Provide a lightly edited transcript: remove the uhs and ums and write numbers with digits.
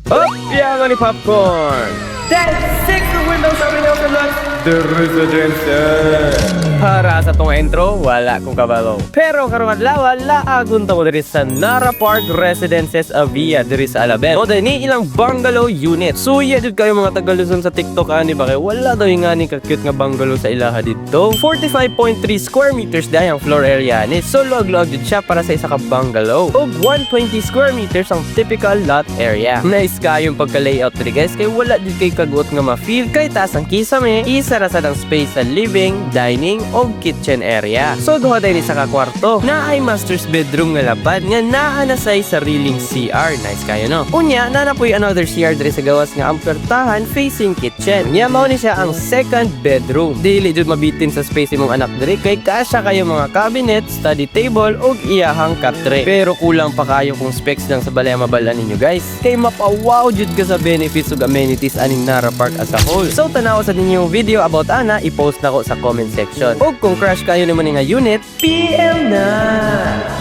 Up! Yaman ni Popcorn! That's 6 windows opening open lock the residence. Para sa tong intro, wala kong kabalo. Pero karong adlaw, laagon ta mo diri sa Nara Park Residences Avia diri sa Alabang. O ni ilang bungalow unit. Suya jud kayo mga taga-Luzon sa TikTok ani ba kay wala daw nga ni ka-cute nga bungalow sa ilaha didto. 45.3 square meters dahi ang floor area ni. So luag-luag jud siya para sa isa ka bungalow. Og 120 square meters ang typical lot area. Nice kayong pagka-layout diri guys kay wala jud kay kagot nga ma-feel kay taas ang kisame, isa ra sa dang space sa living, dining o kitchen area. So duha din sa kakwarto na ay master's bedroom nga lapad nga naa na say sariling CR. Nice kayo no. Unya na napoy another CR diri sa gawas nga ang pertahan facing kitchen. Nya mao ni siya ang second bedroom. Dili jud mabitin sa space imong anak diri kay kasya kayo mga cabinet, study table ug iyahang katre. Pero kulang pa kayo kung specs lang sa balay mabalan ninyo guys. Kay mapawaw jud ka sa benefits ug amenities aning Nara Park as a whole. So tanaw sa ninyong video about ana i-post nako sa comment section. Ug kung crush kayo naman nga unit, PM na!